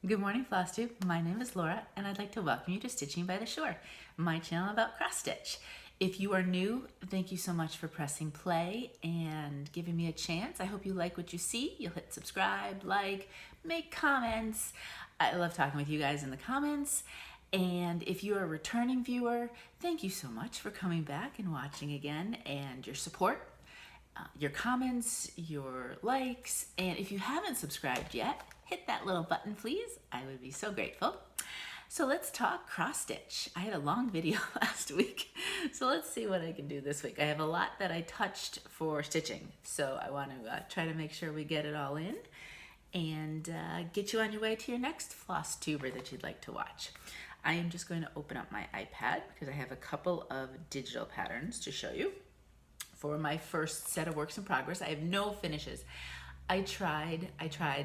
Good morning, Flosstube. My name is Laura, and I'd like to welcome you to Stitching by the Shore, my channel about cross stitch. If you are new, thank you so much for pressing play and giving me a chance. I hope you like what you see. You'll hit subscribe, like, make comments. I love talking with you guys in the comments. And if you're a returning viewer, thank you so much for coming back and watching again, and your support, your comments, your likes, and if you haven't subscribed yet, hit that little button please. I would be so grateful. So let's talk cross stitch. I had a long video last week, so let's see what I can do this week. I have a lot that I touched for stitching, so I want to try to make sure we get it all in and get you on your way to your next floss tuber that you'd like to watch. I am just going to open up my iPad because I have a couple of digital patterns to show you. For my first set of works in progress, I have no finishes. I tried.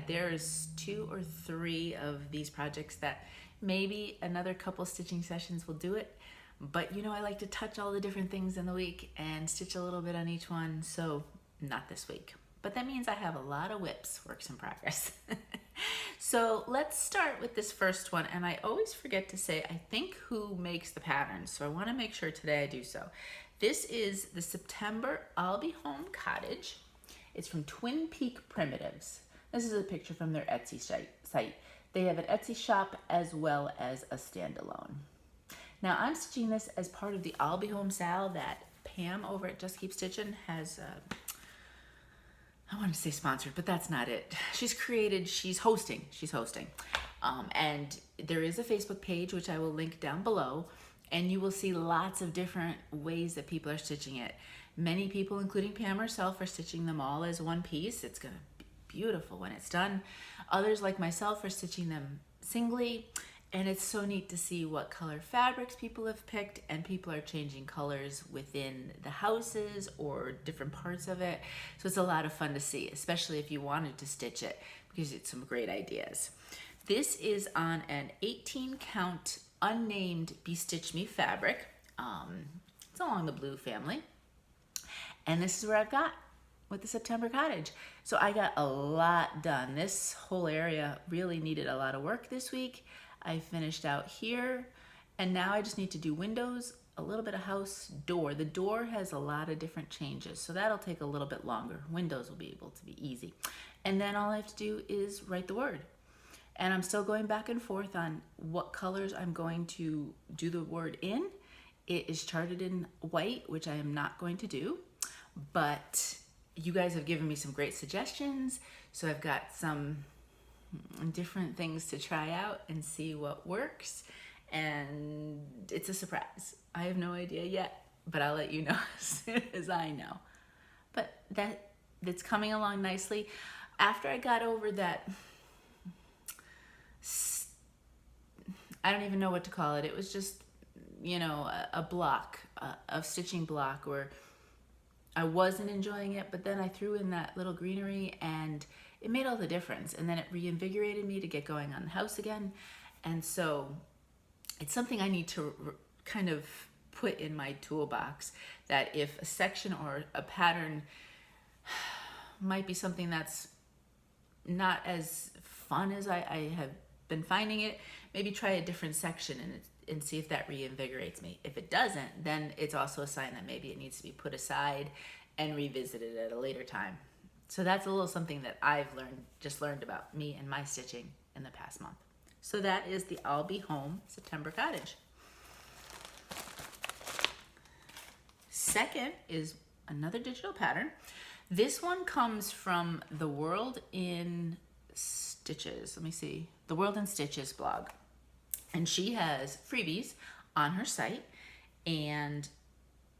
There's 2 or 3 of these projects that maybe another couple stitching sessions will do it. But you know, I like to touch all the different things in the week and stitch a little bit on each one, so not this week. But that means I have a lot of WIPs, works in progress. So let's start with this first one, and I always forget to say, I think, who makes the patterns, so I want to make sure today I do so. This is the September I'll Be Home Cottage. It's from Twin Peak Primitives. This is a picture from their Etsy site. They have an Etsy shop as well as a standalone. Now I'm stitching this as part of the I'll Be Home sale that Pam over at Just Keep Stitching has, I want to say sponsored, but that's not it. She's hosting. And there is a Facebook page, which I will link down below, and you will see lots of different ways that people are stitching it. Many people, including Pam herself, are stitching them all as one piece. It's gonna be beautiful when it's done. Others, like myself, are stitching them singly, and it's so neat to see what color fabrics people have picked, and people are changing colors within the houses or different parts of it. So it's a lot of fun to see, especially if you wanted to stitch it, because it's some great ideas. This is on an 18 count unnamed Bestitchme fabric. It's along the blue family. And this is where I've got with the September Cottage. So I got a lot done. This whole area really needed a lot of work this week. I finished out here, and now I just need to do windows, a little bit of house, door. The door has a lot of different changes, so that'll take a little bit longer. Windows will be able to be easy. And then all I have to do is write the word. And I'm still going back and forth on what colors I'm going to do the word in. It is charted in white, which I am not going to do, but you guys have given me some great suggestions, so I've got some different things to try out and see what works, and it's a surprise. I have no idea yet, but I'll let you know as soon as I know. But that's coming along nicely. After I got over that, I don't even know what to call it. It was just, you know, a block, a stitching block where I wasn't enjoying it, but then I threw in that little greenery and it made all the difference. And then it reinvigorated me to get going on the house again. And so it's something I need to kind of put in my toolbox, that if a section or a pattern might be something that's not as fun as I have been finding it, maybe try a different section and see if that reinvigorates me. If it doesn't, then it's also a sign that maybe it needs to be put aside and revisited at a later time. So that's a little something that I've learned about me and my stitching in the past month. So that is the I'll Be Home September Cottage. Second is another digital pattern. This one comes from the World in Stitches. Let me see. The World in Stitches blog. And she has freebies on her site. And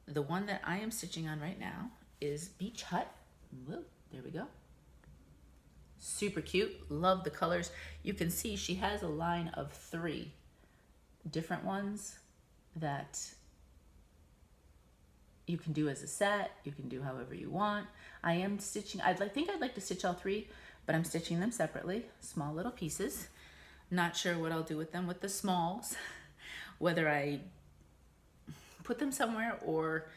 the one that I am stitching on right now is Beach Hut. Whoa, there we go. Super cute. Love the colors. You can see she has a line of 3 different ones that you can do as a set. You can do however you want. I am stitching, I think I'd like to stitch all 3, but I'm stitching them separately, small little pieces. Not sure what I'll do with them with the smalls, whether I put them somewhere or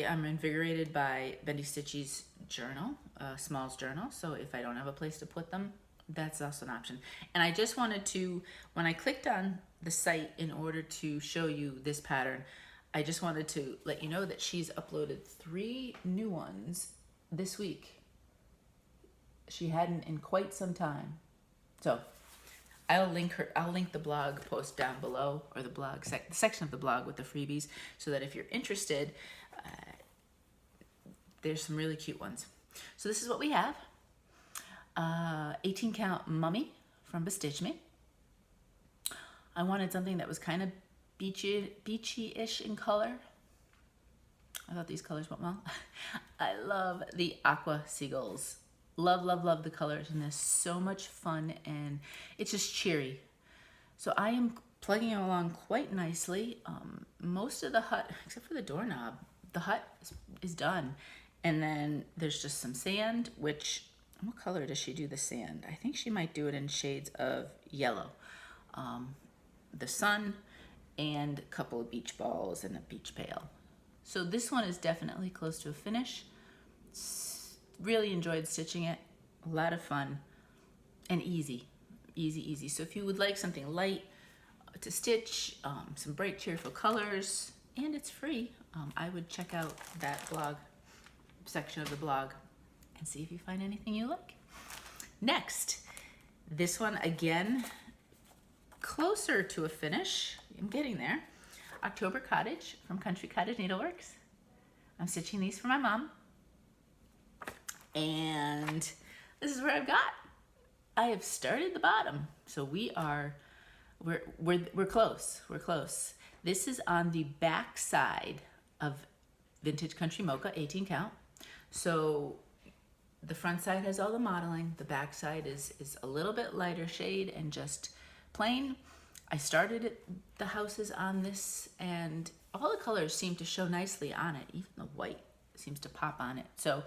I'm invigorated by Bendy Stitchy's journal, Smalls journal. So if I don't have a place to put them, That's also an option. And I just wanted to, when I clicked on the site in order to show you this pattern, I just wanted to let you know that she's uploaded 3 new ones this week. She hadn't in quite some time. So I'll link the blog post down below, or the blog the section of the blog with the freebies, so that if you're interested, there's some really cute ones. So this is what we have. 18 count mummy from Bestitchme. I wanted something that was kind of beachy-ish in color. I thought these colors went well. I love the aqua seagulls. Love, love, love the colors, and they're so much fun, and it's just cheery. So I am plugging it along quite nicely. Most of the hut, except for the doorknob, the hut is done. And then there's just some sand, which, what color does she do the sand? I think she might do it in shades of yellow. The sun and a couple of beach balls and a beach pail. So this one is definitely close to a finish. Really enjoyed stitching it. A lot of fun and easy. Easy. So if you would like something light to stitch, some bright, cheerful colors, and it's free, I would check out that blog section of the blog and see if you find anything you like. Next, this one again, closer to a finish. I'm getting there. October Cottage from Cottage Needleworks. I'm stitching these for my mom. And this is where I've got. I have started the bottom. So we're close. We're close. This is on the back side of Vintage Country Mocha 18 count. So the front side has all the modeling. The back side is a little bit lighter shade and just plain. I started the houses on this, and all the colors seem to show nicely on it. Even the white seems to pop on it. So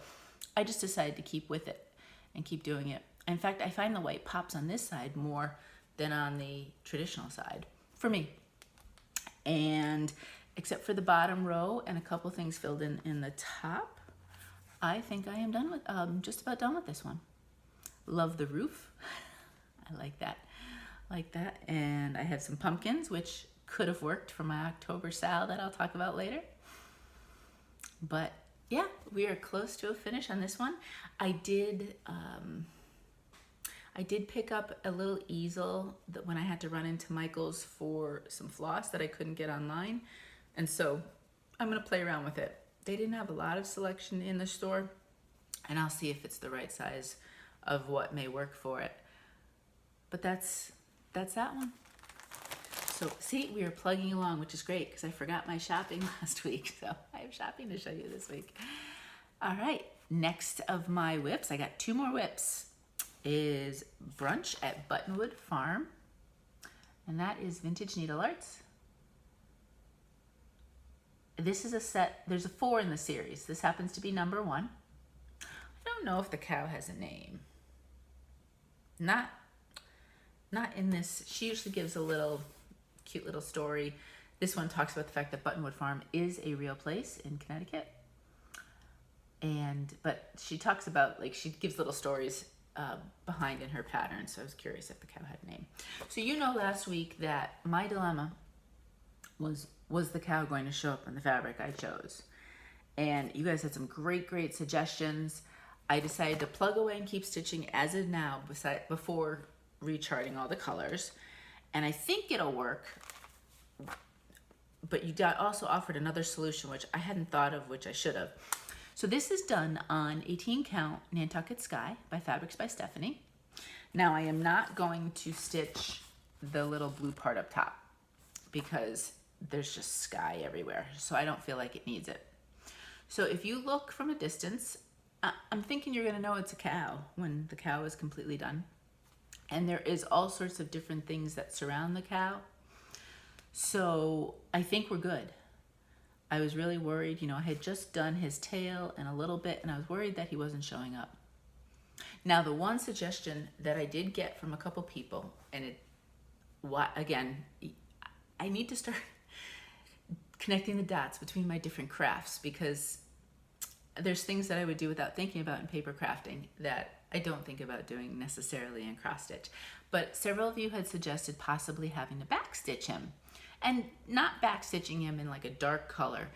I just decided to keep with it and keep doing it. In fact, I find the white pops on this side more than on the traditional side, for me. And except for the bottom row and a couple things filled in the top, I think I am done with, just about done with this one. Love the roof. I like that. And I have some pumpkins, which could have worked for my October sal that I'll talk about later. But yeah, we are close to a finish on this one. I did pick up a little easel that when I had to run into Michael's for some floss that I couldn't get online. And so I'm gonna play around with it. They didn't have a lot of selection in the store, and I'll see if it's the right size of what may work for it. But that's that one. So see, we are plugging along, which is great because I forgot my shopping last week. So I have shopping to show you this week. All right, next of my whips, I got 2 more whips, is Brunch at Buttonwood Farm. And that is Vintage Needle Arts. This is a set, there's a 4 in the series. This happens to be number 1. I don't know if the cow has a name. Not in this. She usually gives a little cute little story. This one talks about the fact that Buttonwood Farm is a real place in Connecticut. But she talks about, like, she gives little stories behind in her pattern. So I was curious if the cow had a name. So you know last week that my dilemma was the cow going to show up in the fabric I chose? And you guys had some great suggestions. I decided to plug away and keep stitching as of now before recharting all the colors. And I think it'll work. But you also offered another solution, which I hadn't thought of, which I should have. So this is done on 18 count Nantucket Sky by Fabrics by Stephanie. Now I am not going to stitch the little blue part up top because there's just sky everywhere. So I don't feel like it needs it. So if you look from a distance, I'm thinking you're gonna know it's a cow when the cow is completely done. And there is all sorts of different things that surround the cow. So I think we're good. I was really worried, I had just done his tail and a little bit, and I was worried that he wasn't showing up. Now, the one suggestion that I did get from a couple people, and again, I need to start connecting the dots between my different crafts, because there's things that I would do without thinking about in paper crafting that I don't think about doing necessarily in cross stitch. But several of you had suggested possibly having to backstitch him, and not backstitching him in like a dark color,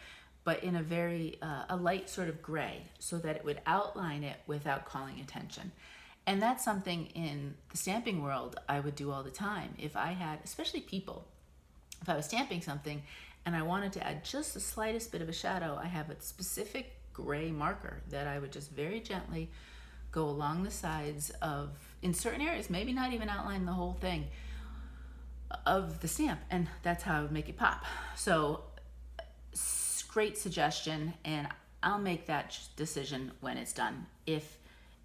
but in a very a light sort of gray, so that it would outline it without calling attention. And that's something in the stamping world I would do all the time. If I had, especially people, if I was stamping something and I wanted to add just the slightest bit of a shadow, I have a specific gray marker that I would just very gently go along the sides of, in certain areas, maybe not even outline the whole thing of the stamp, and that's how I would make it pop. So great suggestion, and I'll make that decision when it's done. If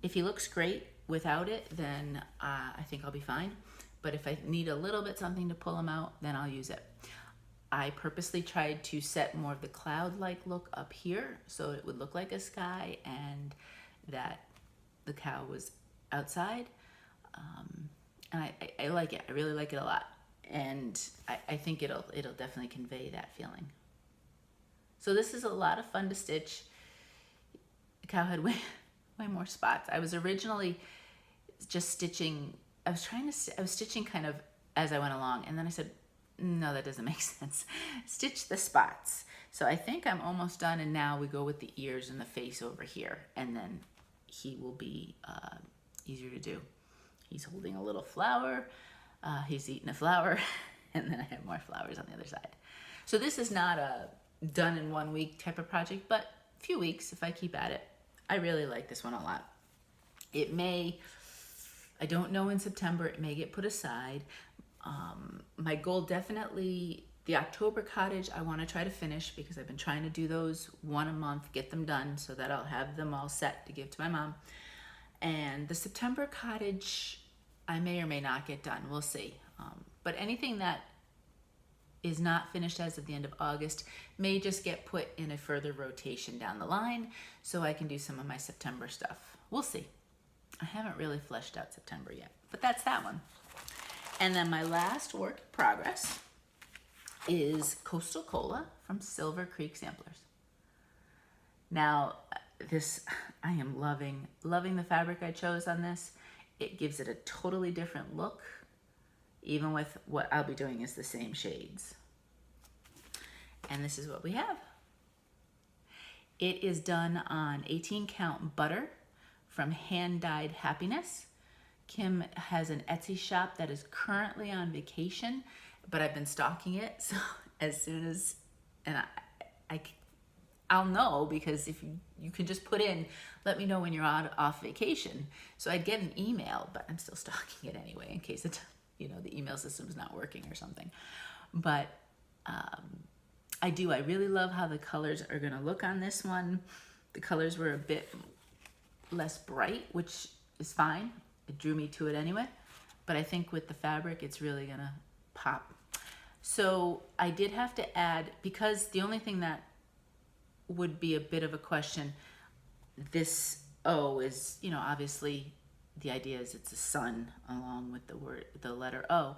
he looks great without it, then I think I'll be fine. But if I need a little bit something to pull him out, then I'll use it. I purposely tried to set more of the cloud-like look up here, so it would look like a sky and that the cow was outside. And I like it. I really like it a lot. And I think it'll definitely convey that feeling. So this is a lot of fun to stitch. The cow had way more spots. I was originally just stitching, I was stitching kind of as I went along, and then I said, no, that doesn't make sense. Stitch the spots. So I think I'm almost done, and now we go with the ears and the face over here, and then he will be easier to do. He's holding a little flower, he's eating a flower, and then I have more flowers on the other side. So this is not a done in 1 week type of project, but a few weeks if I keep at it. I really like this one a lot. It may, I don't know, in September, it may get put aside. My goal definitely, the October cottage, I want to try to finish because I've been trying to do those one a month, get them done so that I'll have them all set to give to my mom. And the September cottage, I may or may not get done. We'll see. But anything that is not finished as of the end of August may just get put in a further rotation down the line so I can do some of my September stuff. We'll see. I haven't really fleshed out September yet, but that's that one. And then my last work in progress is Coastal Cola from Silver Creek Samplers. Now, this, I am loving the fabric I chose on this. It gives it a totally different look, even with what I'll be doing is the same shades. And this is what we have. It is done on 18 count butter from Hand Dyed Happiness. Kim has an Etsy shop that is currently on vacation, but I've been stalking it. So as soon as, and I'll know, because if you can just put in, let me know when you're off vacation. So I'd get an email, but I'm still stalking it anyway in case it, the email system is not working or something. But I really love how the colors are gonna look on this one. The colors were a bit less bright, which is fine. It drew me to it anyway. But I think with the fabric, it's really gonna pop. So I did have to add, because the only thing that would be a bit of a question, this O is, obviously the idea is it's a sun along with the letter O.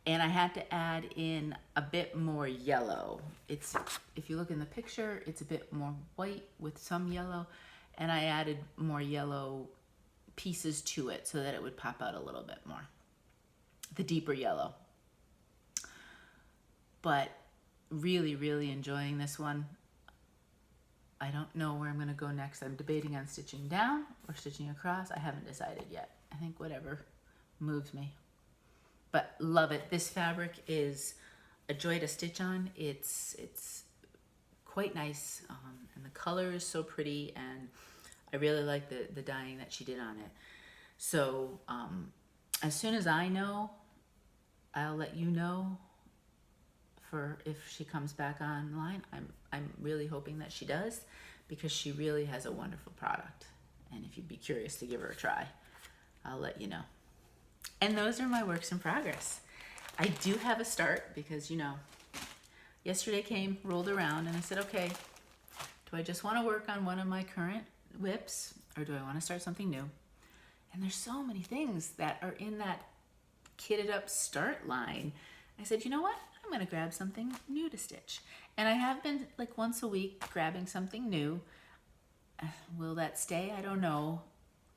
And I had to add in a bit more yellow. It's, if you look in the picture, it's a bit more white with some yellow, and I added more yellow pieces to it so that it would pop out a little bit more, the deeper yellow. But really, really enjoying this one. I don't know where I'm gonna go next. I'm debating on stitching down or stitching across. I haven't decided yet. I think whatever moves me. But love it. This fabric is a joy to stitch on. It's quite nice, and the color is so pretty, and I really like the dyeing that she did on it. So as soon as I know, I'll let you know for if she comes back online. I'm really hoping that she does, because she really has a wonderful product. And if you'd be curious to give her a try, I'll let you know. And those are my works in progress. I do have a start because, yesterday came, rolled around, and I said, okay, do I just want to work on one of my current whips, or do I want to start something new? And there's so many things that are in that kitted up start line. I said, you know what? I'm going to grab something new to stitch. And I have been like once a week grabbing something new. Will that stay? I don't know.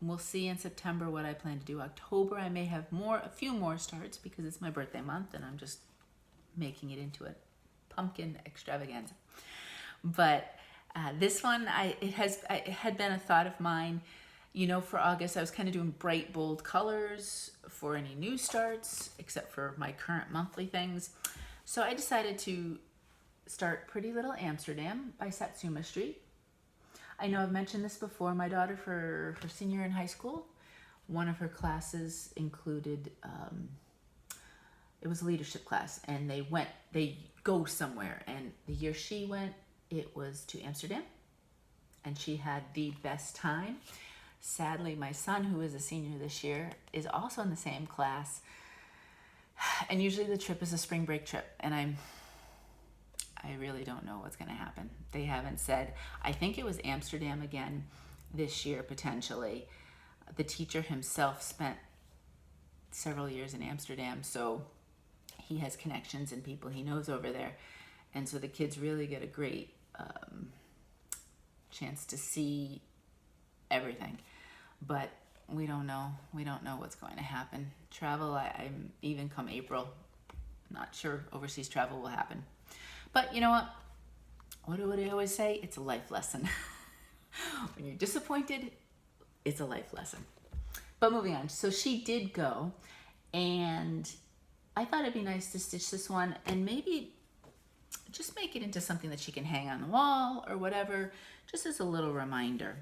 we'll see in September what I plan to do. October, I may have a few more starts because it's my birthday month and I'm just making it into a pumpkin extravaganza. But this one, it had been a thought of mine. You know, for August, I was kind of doing bright, bold colors for any new starts, except for my current monthly things. So I decided to start Pretty Little Amsterdam by Satsuma Street. I know I've mentioned this before. My daughter, for her senior year in high school, one of her classes included, it was a leadership class, and they go somewhere. And the year she went, it was to Amsterdam, and she had the best time. Sadly, my son, who is a senior this year, is also in the same class. And usually the trip is a spring break trip, and I really don't know what's going to happen. They haven't said. I think it was Amsterdam again this year, potentially. The teacher himself spent several years in Amsterdam, so he has connections and people he knows over there. And so the kids really get a great chance to see everything. But we don't know. We don't know what's going to happen. Travel, I'm even come April, not sure overseas travel will happen. But you know what? What do I always say? It's a life lesson. When you're disappointed, it's a life lesson. But moving on. So she did go, and I thought it'd be nice to stitch this one and maybe just make it into something that she can hang on the wall or whatever, just as a little reminder.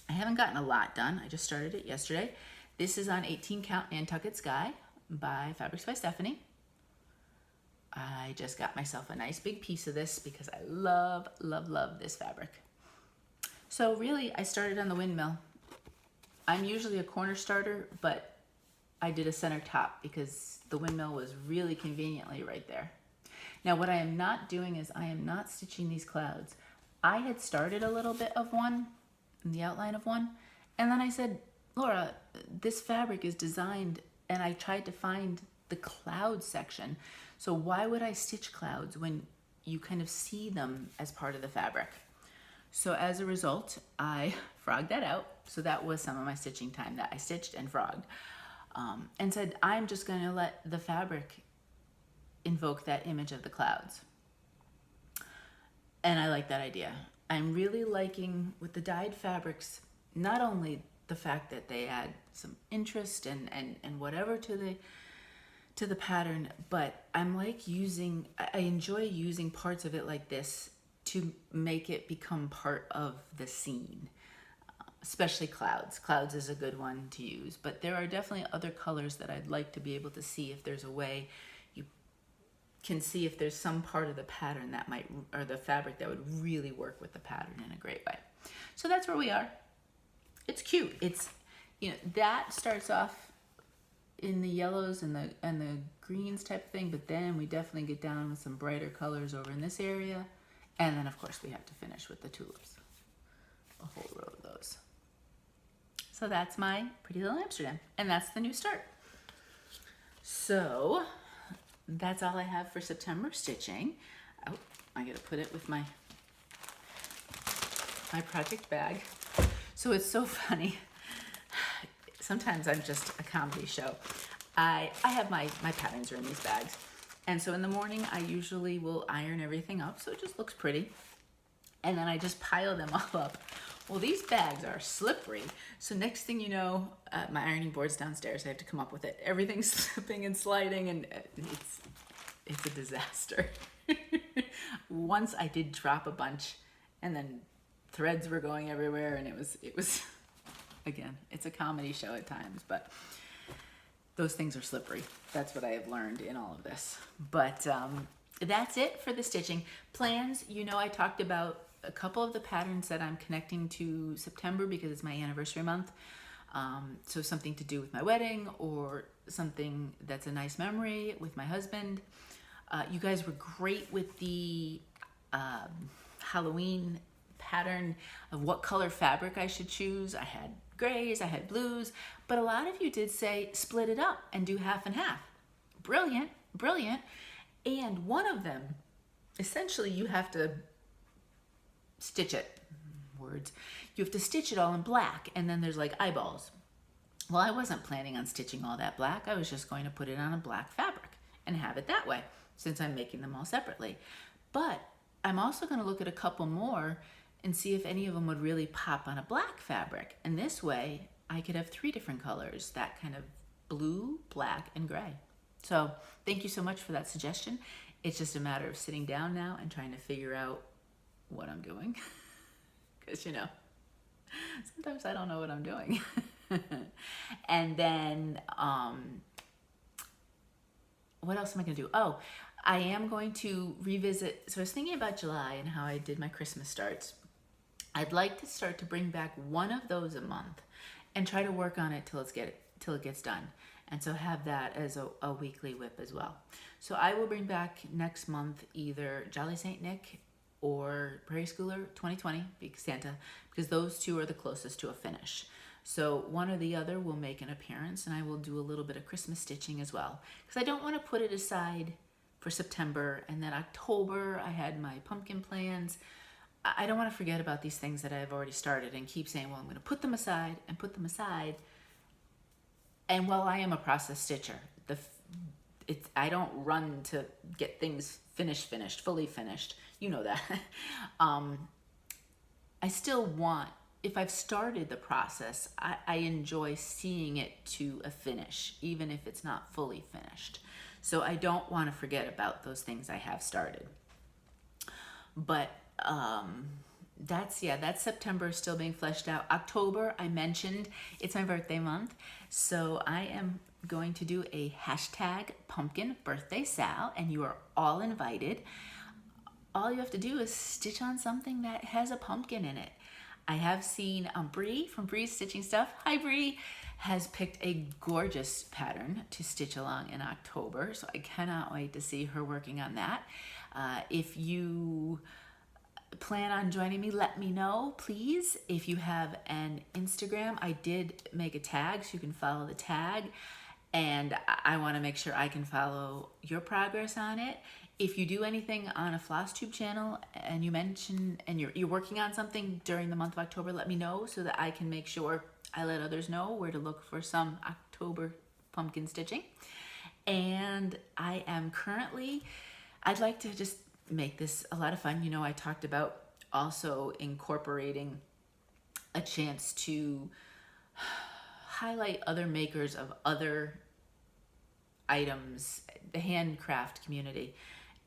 I haven't gotten a lot done. I just started it yesterday. This is on 18 count Nantucket Sky by Fabrics by Stephanie. I just got myself a nice big piece of this because I love, love, love this fabric. So really, I started on the windmill. I'm usually a corner starter, but I did a center top because the windmill was really conveniently right there. Now, what I am not doing is I am not stitching these clouds. I had started a little bit of one, in the outline of one, and then I said, Laura, this fabric is designed, and I tried to find the cloud section. So why would I stitch clouds when you kind of see them as part of the fabric? So as a result, I frogged that out. So that was some of my stitching time that I stitched and frogged, and said, I'm just going to let the fabric invoke that image of the clouds. And I like that idea. I'm really liking with the dyed fabrics, not only the fact that they add some interest and whatever to the pattern, but I'm like I enjoy using parts of it like this to make it become part of the scene, especially clouds. Clouds is a good one to use, but there are definitely other colors that I'd like to be able to see if there's a way you can see if there's some part of the pattern that might, or the fabric that would really work with the pattern in a great way. So that's where we are. It's cute. It's, that starts off in the yellows and the greens type of thing, but then we definitely get down with some brighter colors over in this area. And then of course we have to finish with the tulips, a whole row of those. So that's my Pretty Little Amsterdam, and that's the new start. So that's all I have for September stitching. Oh, I gotta put it with my project bag. So it's so funny. Sometimes I'm just a comedy show. I have my patterns are in these bags. And so in the morning, I usually will iron everything up so it just looks pretty. And then I just pile them all up. Well, these bags are slippery. So next thing you know, my ironing board's downstairs. I have to come up with it. Everything's slipping and sliding, and it's a disaster. Once I did drop a bunch, and then threads were going everywhere, and it was again, it's a comedy show at times, but those things are slippery. That's what I have learned in all of this. But that's it for the stitching. Plans, I talked about a couple of the patterns that I'm connecting to September because it's my anniversary month. So something to do with my wedding or something that's a nice memory with my husband. You guys were great with the Halloween pattern of what color fabric I should choose. I had grays, I had blues, but a lot of you did say split it up and do half and half. Brilliant, brilliant. And one of them, essentially you have to stitch it. words. You have to stitch it all in black, and then there's like eyeballs. Well, I wasn't planning on stitching all that black. I was just going to put it on a black fabric and have it that way, since I'm making them all separately. But I'm also going to look at a couple more and see if any of them would really pop on a black fabric. And this way, I could have 3 different colors, that kind of blue, black, and gray. So thank you so much for that suggestion. It's just a matter of sitting down now and trying to figure out what I'm doing. Because, you know, sometimes I don't know what I'm doing. And then, what else am I going to do? Oh, I am going to revisit. So I was thinking about July and how I did my Christmas starts. I'd like to start to bring back one of those a month and try to work on it till it gets done. And so have that as a weekly whip as well. So I will bring back next month either Jolly St. Nick or Prairie Schooler 2020, Santa, because those 2 are the closest to a finish. So one or the other will make an appearance, and I will do a little bit of Christmas stitching as well. Because I don't want to put it aside for September, and then October I had my pumpkin plans. I don't want to forget about these things that I've already started and keep saying, well, I'm going to put them aside and put them aside. And while I am a process stitcher, I don't run to get things finished, fully finished. You know that. I still want, if I've started the process, I enjoy seeing it to a finish, even if it's not fully finished. So I don't want to forget about those things I have started. But that's September still being fleshed out. October, I mentioned, it's my birthday month. So I am going to do a hashtag pumpkinbirthdaysal, and you are all invited. All you have to do is stitch on something that has a pumpkin in it. I have seen Bree from Bree's Stitching Stuff. Hi, Bree. Has picked a gorgeous pattern to stitch along in October. So I cannot wait to see her working on that. If you plan on joining me, let me know, please. If you have an Instagram, I did make a tag, so you can follow the tag. And I want to make sure I can follow your progress on it. If you do anything on a Flosstube channel and you mention and you're working on something during the month of October, let me know so that I can make sure I let others know where to look for some October pumpkin stitching. And I am currently, I'd like to just make this a lot of fun. You know, I talked about also incorporating a chance to highlight other makers of other items, the handcraft community.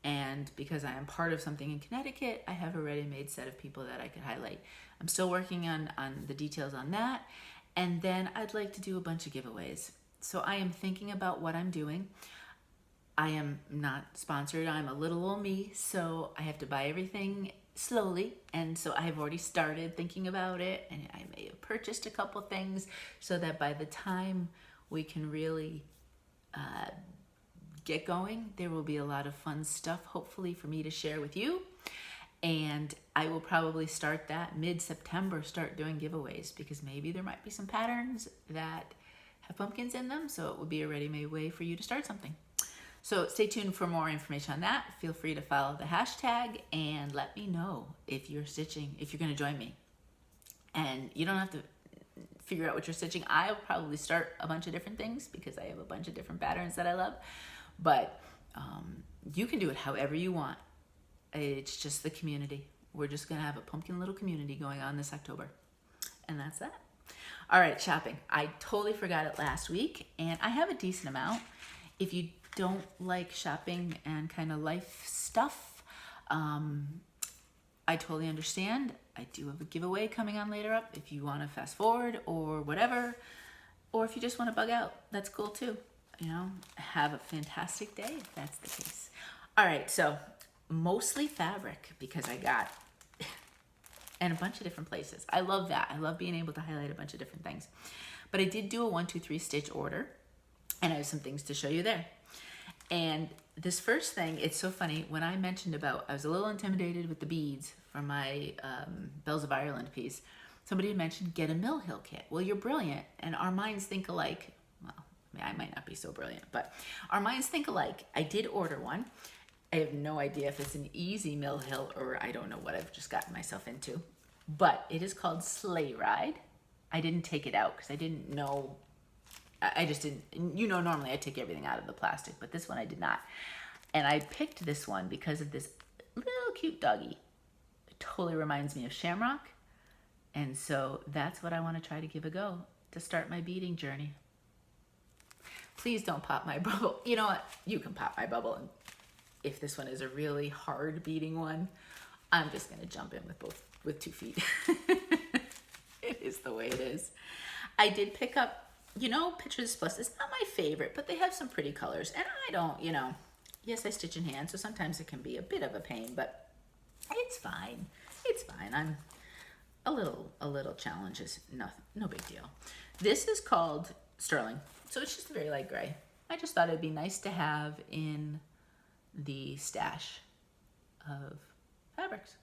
And because I am part of something in Connecticut, I have a ready-made set of people that I could highlight. I'm still working on the details on that. And then I'd like to do a bunch of giveaways. So I am thinking about what I'm doing. I am not sponsored. I'm a little old me, so I have to buy everything slowly. And so I've already started thinking about it, and I may have purchased a couple things so that by the time we can really get going, there will be a lot of fun stuff, hopefully, for me to share with you. And I will probably start that mid-September, start doing giveaways, because maybe there might be some patterns that have pumpkins in them, so it would be a ready-made way for you to start something. So stay tuned for more information on that. Feel free to follow the hashtag and let me know if you're stitching, if you're going to join me. And you don't have to figure out what you're stitching. I'll probably start a bunch of different things because I have a bunch of different patterns that I love. But you can do it however you want. It's just the community. We're just going to have a pumpkin little community going on this October. And that's that. All right, shopping. I totally forgot it last week, and I have a decent amount. If you don't like shopping and kind of life stuff, I totally understand. I do have a giveaway coming on later up if you want to fast forward or whatever, or if you just want to bug out, that's cool too. You know, have a fantastic day if that's the case. All right, so mostly fabric because I got and a bunch of different places. I love that. I love being able to highlight a bunch of different things. But I did do a 1, 2, 3 stitch order, and I have some things to show you there. And this first thing, it's so funny. When I mentioned about, I was a little intimidated with the beads for my Bells of Ireland piece. Somebody had mentioned, get a Mill Hill kit. Well, you're brilliant, and our minds think alike. Well, I might not be so brilliant, but our minds think alike. I did order one. I have no idea if it's an easy Mill Hill or I don't know what I've just gotten myself into. but it is called Sleigh Ride. I didn't take it out because I didn't know. I just didn't, you know, normally I take everything out of the plastic, but this one I did not. And I picked this one because of this little cute doggy. It totally reminds me of Shamrock. And so that's what I want to try to give a go to start my beading journey. Please don't pop my bubble. You know what? You can pop my bubble. And if this one is a really hard beading one, I'm just going to jump in with 2 feet. It is the way it is. I did pick up, you know, Pictures Plus. It's not my favorite, but they have some pretty colors. And I don't, you know, yes, I stitch in hand, so sometimes it can be a bit of a pain, but it's fine. It's fine. I'm a little challenge is no big deal. This is called Sterling, so it's just a very light gray. I just thought it'd be nice to have in the stash of fabrics.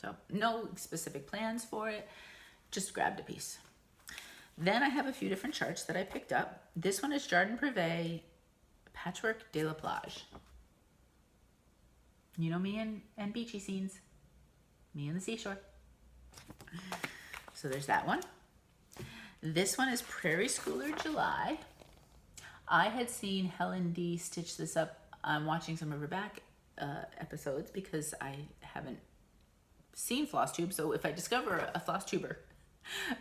So no specific plans for it, just grabbed a piece. Then I have a few different charts that I picked up. This one is Jardin Privé Patchwork de la Plage. You know me and beachy scenes, me and the seashore. So there's that one. This one is Prairie Schooler July. I had seen Helen D stitch this up. I'm watching some of her back episodes because I haven't seen Flosstube. So if I discover a Flosstuber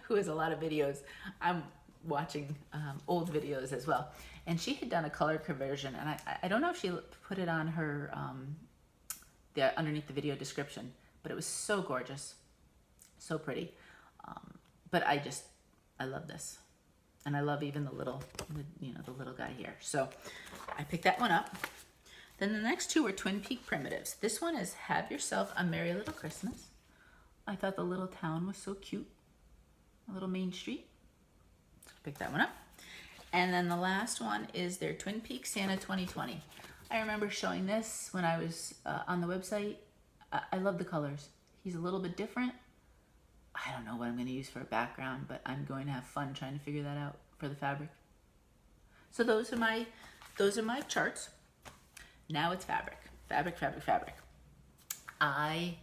who has a lot of videos, I'm watching old videos as well. And she had done a color conversion, and I don't know if she put it on her underneath the video description, but it was so gorgeous, so pretty. But I love this, and I love even the little guy here. So I picked that one up. Then the next two were Twin Peak Primitives. This one is Have Yourself a Merry Little Christmas. I thought the little town was so cute, a little main street. So I picked that one up. And then the last one is their Twin Peak Santa 2020. I remember showing this when I was on the website. I love the colors. He's a little bit different. I don't know what I'm going to use for a background, but I'm going to have fun trying to figure that out for the fabric. So those are my charts. Now it's fabric. Fabric. I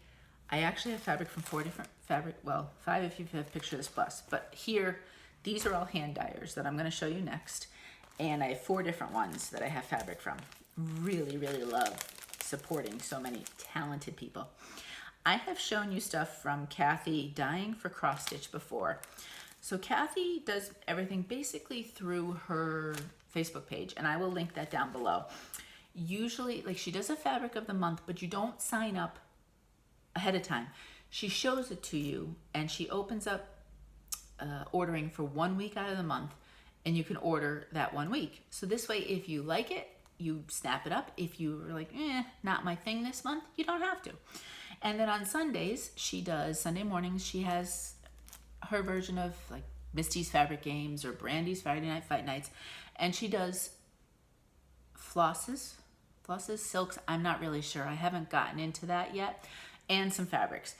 actually have fabric from 4 different fabric, well, 5 if you have Pictures Plus, but here, these are all hand dyers that I'm going to show you next. And I have 4 different ones that I have fabric from. Really, really love supporting so many talented people. I have shown you stuff from Kathy Dying for Cross Stitch before. So Kathy does everything basically through her Facebook page, and I will link that down below. Usually, like, she does a fabric of the month, but you don't sign up ahead of time. She shows it to you, and she opens up ordering for 1 week out of the month, and you can order that 1 week. So this way, if you like it, you snap it up. If you're like, not my thing this month, you don't have to. And then on Sundays, Sunday mornings, she has her version of like Misty's Fabric Games or Brandy's Friday Night Fight Nights. And she does flosses, silks. I'm not really sure. I haven't gotten into that yet. And some fabrics.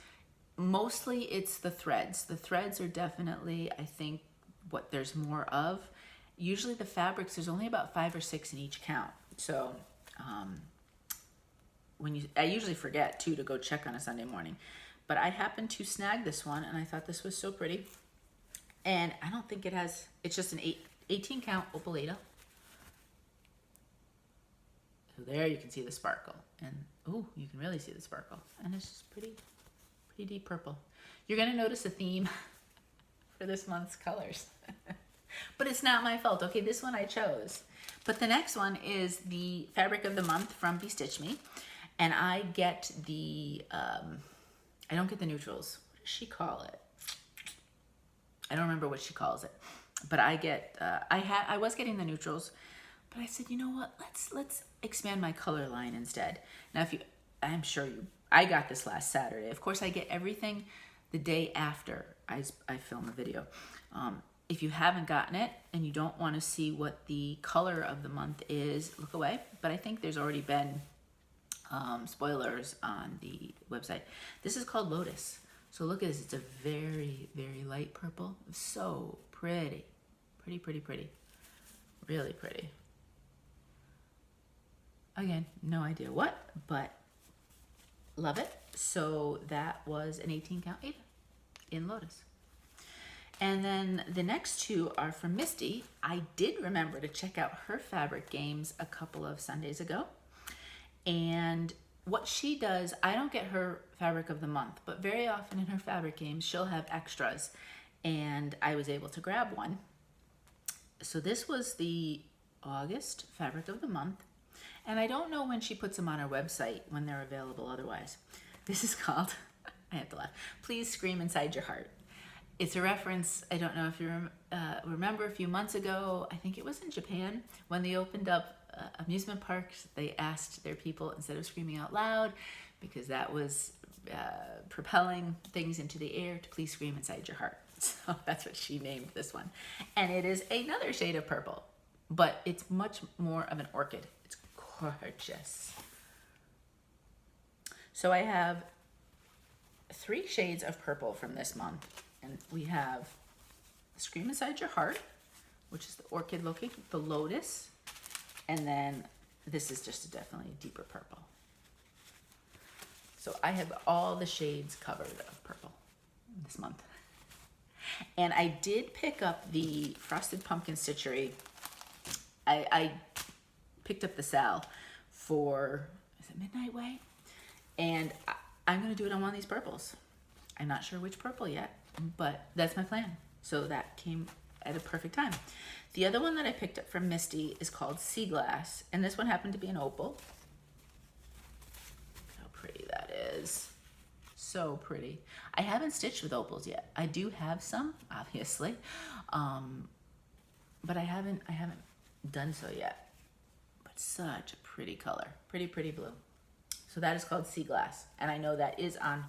Mostly it's the threads. The threads are definitely, I think, what there's more of. Usually the fabrics, there's only about 5 or 6 in each count. So I usually forget too to go check on a Sunday morning, but I happened to snag this one and I thought this was so pretty. And I don't think it's just an 18 count opaleta. So there you can see the sparkle, and you can really see the sparkle, and it's just pretty deep purple. You're gonna notice a theme for this month's colors. But it's not my fault. Okay, this one I chose. But the next one is the fabric of the month from Bestitchme. And I get the, I don't get the neutrals. What does she call it? I don't remember what she calls it. But I get, I was getting the neutrals, but I said, you know what? Let's expand my color line instead. Now, I'm sure I got this last Saturday. Of course, I get everything the day after I film a video. If you haven't gotten it and you don't want to see what the color of the month is, look away. But I think there's already been spoilers on the website. This is called Lotus. So look at this. It's a very, very light purple. So pretty. Pretty. Really pretty. Again, no idea what, but love it. So that was an 18 count Ada. in Lotus. And then the next two are from Misty. I did remember to check out her fabric games a couple of Sundays ago. And what she does, I don't get her fabric of the month, but very often in her fabric games, she'll have extras. And I was able to grab one. So this was the August fabric of the month. And I don't know when she puts them on her website, when they're available otherwise. This is called, I have to laugh, Please Scream Inside Your Heart. It's a reference, I don't know if you remember a few months ago, I think it was in Japan, when they opened up amusement parks, they asked their people, instead of screaming out loud, because that was propelling things into the air, to please scream inside your heart. So that's what she named this one. And it is another shade of purple, but it's much more of an orchid. It's gorgeous. So I have 3 shades of purple from this month. And we have Scream Inside Your Heart, which is the orchid looking, the lotus, and then this is just definitely a deeper purple. So I have all the shades covered of purple this month. And I did pick up the Frosted Pumpkin Stitchery. I picked up the Sal for, is it Midnight Way? And I'm going to do it on one of these purples. I'm not sure which purple yet, but that's my plan. So that came at a perfect time. The other one that I picked up from Misty is called Sea Glass, and this one happened to be an opal. Look how pretty that is. So pretty. I haven't stitched with opals yet. I do have some, obviously, but I haven't done so yet. But such a pretty color, pretty blue. So that is called Sea Glass, and I know that is on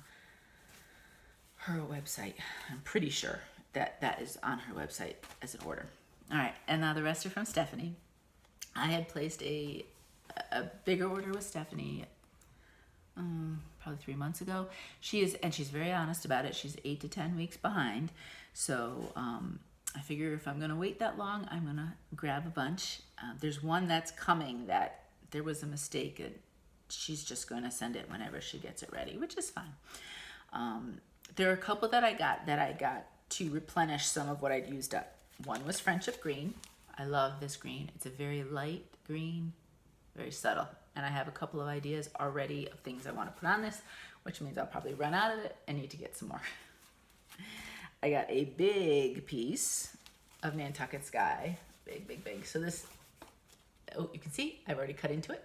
her website. I'm pretty sure that is on her website as an order. All right, and now the rest are from Stephanie. I had placed a bigger order with Stephanie probably 3 months ago. She's very honest about it. She's 8 to 10 weeks behind. So I figure if I'm gonna wait that long, I'm gonna grab a bunch. There's one that's coming that there was a mistake, and she's just gonna send it whenever she gets it ready, which is fine. There are a couple that I got to replenish some of what I'd used up. One was Friendship Green. I love this green. It's a very light green, very subtle. And I have a couple of ideas already of things I want to put on this, which means I'll probably run out of it and need to get some more. I got a big piece of Nantucket Sky. Big. So this, oh, you can see I've already cut into it.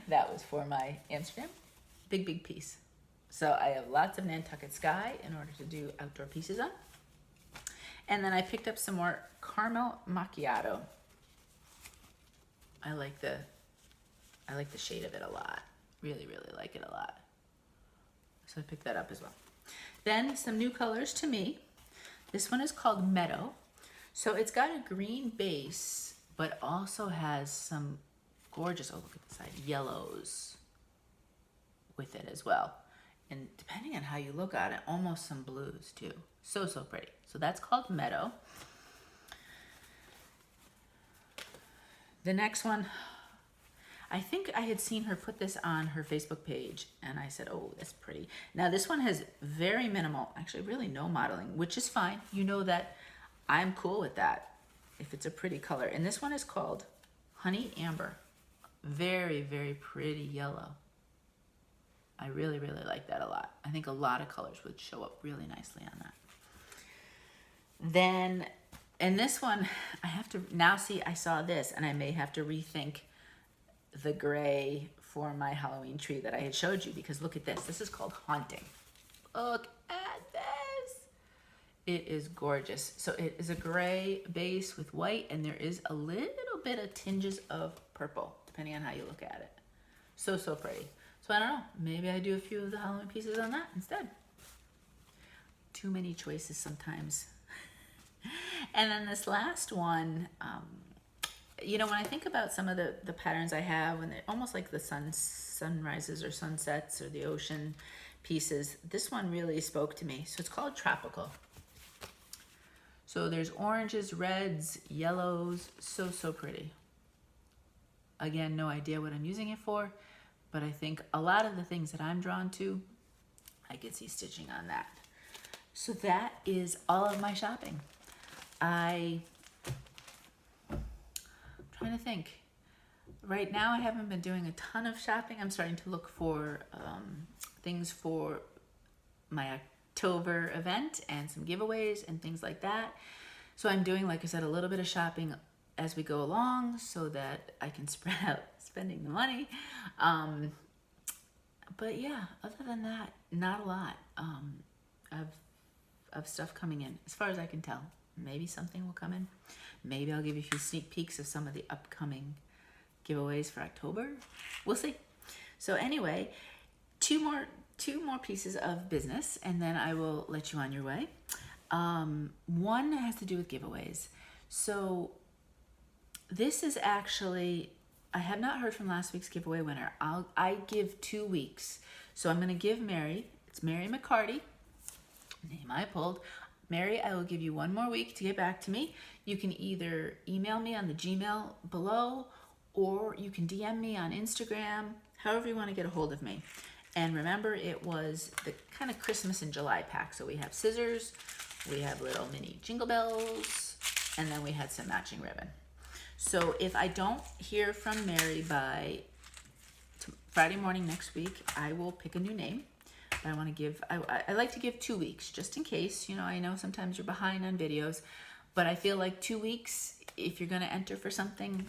That was for my Amsterdam. Big piece. So I have lots of Nantucket Sky in order to do outdoor pieces on. And then I picked up some more Caramel Macchiato. I like the shade of it a lot. Really like it a lot. So I picked that up as well. Then some new colors to me. This one is called Meadow. So it's got a green base, but also has some gorgeous, oh look at the side, yellows with it as well. And depending on how you look at it, almost some blues too. So pretty. So that's called Meadow. The next one, I think I had seen her put this on her Facebook page, and I said, oh, that's pretty. Now this one has very minimal, actually really no modeling, which is fine. You know that I'm cool with that if it's a pretty color. And this one is called Honey Amber. Very pretty yellow. I really like that a lot. I think a lot of colors would show up really nicely on that. Then, and this one, I have to, now see, I saw this and I may have to rethink the gray for my Halloween tree that I had showed you, because look at this. This is called Haunting. Look at this. It is gorgeous. So it is a gray base with white, and there is a little bit of tinges of purple, depending on how you look at it. So pretty. So I don't know, maybe I do a few of the Halloween pieces on that instead. Too many choices sometimes. And then this last one, you know, when I think about some of the patterns I have, when they're almost like the sunrises or sunsets or the ocean pieces, this one really spoke to me. So it's called Tropical. So there's oranges, reds, yellows, so pretty. Again, no idea what I'm using it for, but I think a lot of the things that I'm drawn to, I could see stitching on that. So that is all of my shopping. I'm trying to think. Right now, I haven't been doing a ton of shopping. I'm starting to look for things for my October event and some giveaways and things like that. So I'm doing, like I said, a little bit of shopping as we go along so that I can spread out spending the money. But yeah, other than that, not a lot of stuff coming in as far as I can tell. Maybe something will come in. Maybe I'll give you a few sneak peeks of some of the upcoming giveaways for October. We'll see. So anyway, two more pieces of business, and then I will let you on your way. One has to do with giveaways. So this is actually, I have not heard from last week's giveaway winner. I give 2 weeks. So I'm going to give Mary, it's Mary McCarty, name I pulled. Mary, I will give you 1 more week to get back to me. You can either email me on the Gmail below, or you can DM me on Instagram, however you want to get a hold of me. And remember, it was the kind of Christmas in July pack. So we have scissors, we have little mini jingle bells, and then we had some matching ribbon. So if I don't hear from Mary by Friday morning next week, I will pick a new name. I want to give, I like to give 2 weeks just in case. You know, I know sometimes you're behind on videos, but I feel like 2 weeks, if you're going to enter for something,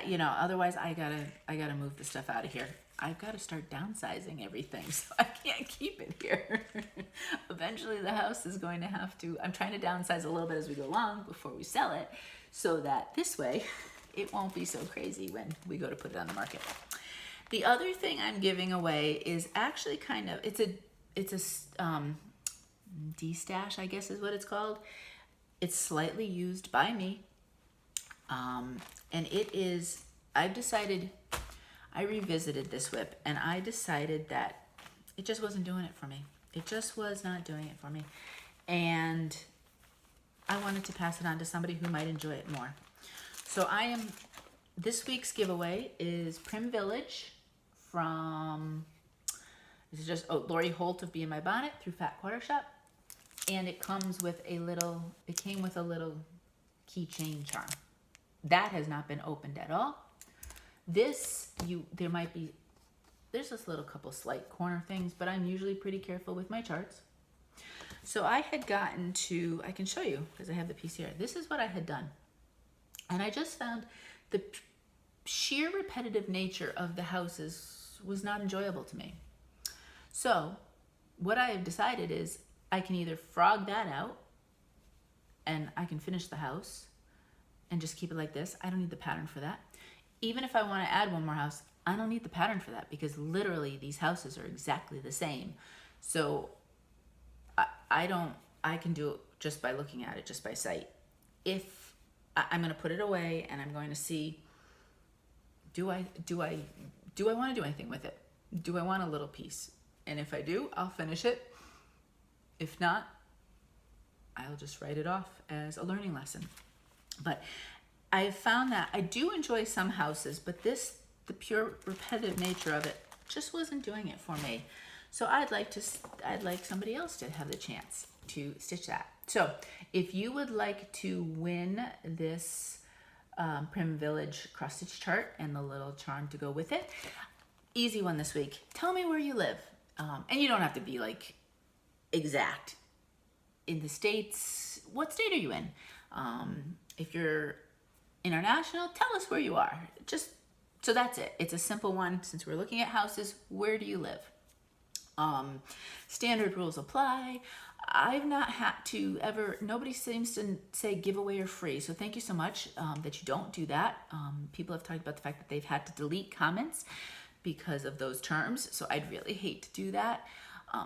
you know, otherwise I gotta move the stuff out of here. I've got to start downsizing everything, so I can't keep it here. Eventually the house is going to have to, I'm trying to downsize a little bit as we go along before we sell it, so that this way it won't be so crazy when we go to put it on the market. The other thing I'm giving away is actually kind of, it's a de-stash, I guess is what it's called. It's slightly used by me. And it is, I've decided, I revisited this whip and I decided that it just wasn't doing it for me. It just was not doing it for me. And I wanted to pass it on to somebody who might enjoy it more. So this week's giveaway is Prim Village from, this is just Lori Holt of Be in My Bonnet through Fat Quarter Shop. And it comes with a little, it came with a little keychain charm. That has not been opened at all. This, there's this little couple slight corner things, but I'm usually pretty careful with my charts. So I had gotten to, I can show you because I have the piece here. This is what I had done. And I just found the sheer repetitive nature of the houses was not enjoyable to me. So what I have decided is I can either frog that out and I can finish the house and just keep it like this. I don't need the pattern for that. Even if I want to add one more house, I don't need the pattern for that because literally these houses are exactly the same. So I can do it just by looking at it, just by sight. If I'm going to put it away and I'm going to see, do I want to do anything with it? Do I want a little piece? And if I do, I'll finish it. If not, I'll just write it off as a learning lesson. But I found that I do enjoy some houses, but the pure repetitive nature of it just wasn't doing it for me. So I'd like somebody else to have the chance to stitch that. So if you would like to win this Prim Village cross stitch chart and the little charm to go with it, easy one this week. Tell me where you live. And you don't have to be like exact. In the States, what state are you in? If you're international, tell us where you are. So that's it. It's a simple one. Since we're looking at houses, where do you live? Standard rules apply. I've not had to ever, nobody seems to say giveaway or free. So thank you so much that you don't do that. People have talked about the fact that they've had to delete comments because of those terms. So I'd really hate to do that.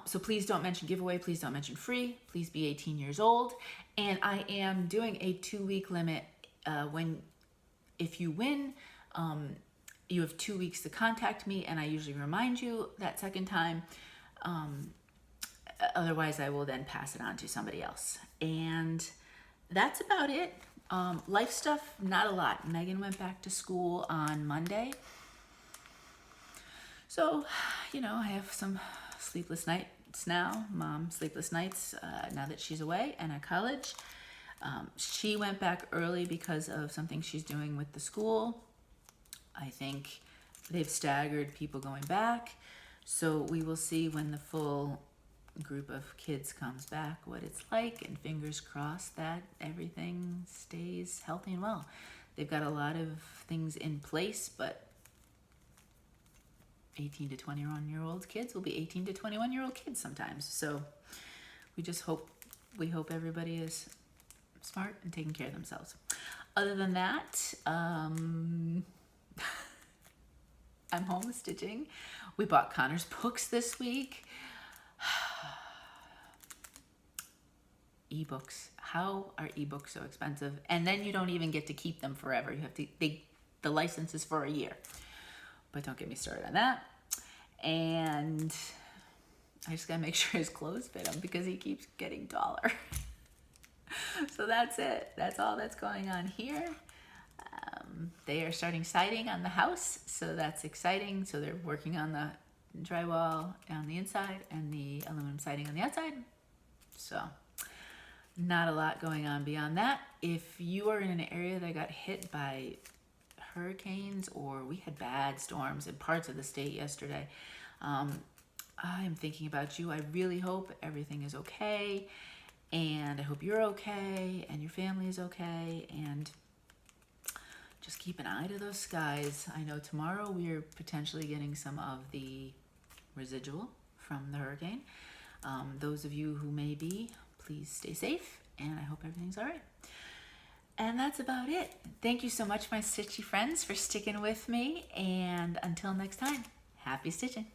So please don't mention giveaway. Please don't mention free. Please be 18 years old. And I am doing a 2-week limit. If you win, you have 2 weeks to contact me, and I usually remind you that second time. Otherwise, I will then pass it on to somebody else. And that's about it. Life stuff, not a lot. Megan went back to school on Monday. So, I have some sleepless nights months now. Mom, sleepless nights now that she's away and at college. She went back early because of something she's doing with the school. I think they've staggered people going back. So we will see when the full group of kids comes back what it's like, and fingers crossed that everything stays healthy and well. They've got a lot of things in place, but 18 to 21-year-old kids will be 18 to 21-year-old kids sometimes. So we hope everybody is smart and taking care of themselves. Other than that, I'm home stitching. We bought Connor's books this week. Ebooks. How are ebooks so expensive? And then you don't even get to keep them forever. You have to, the license is for a year. But don't get me started on that. And I just gotta make sure his clothes fit him because he keeps getting taller. So that's it. That's all that's going on here. They are starting siding on the house, so that's exciting. So they're working on the drywall on the inside and the aluminum siding on the outside. So not a lot going on beyond that. If you are in an area that got hit by hurricanes, or we had bad storms in parts of the state yesterday, I'm thinking about you. I really hope everything is okay, and I hope you're okay and your family is okay, and just keep an eye to those skies. I know tomorrow we're potentially getting some of the residual from the hurricane. Those of you who may be, please stay safe, and I hope everything's all right. And that's about it. Thank you so much, my stitchy friends, for sticking with me, and until next time, happy stitching.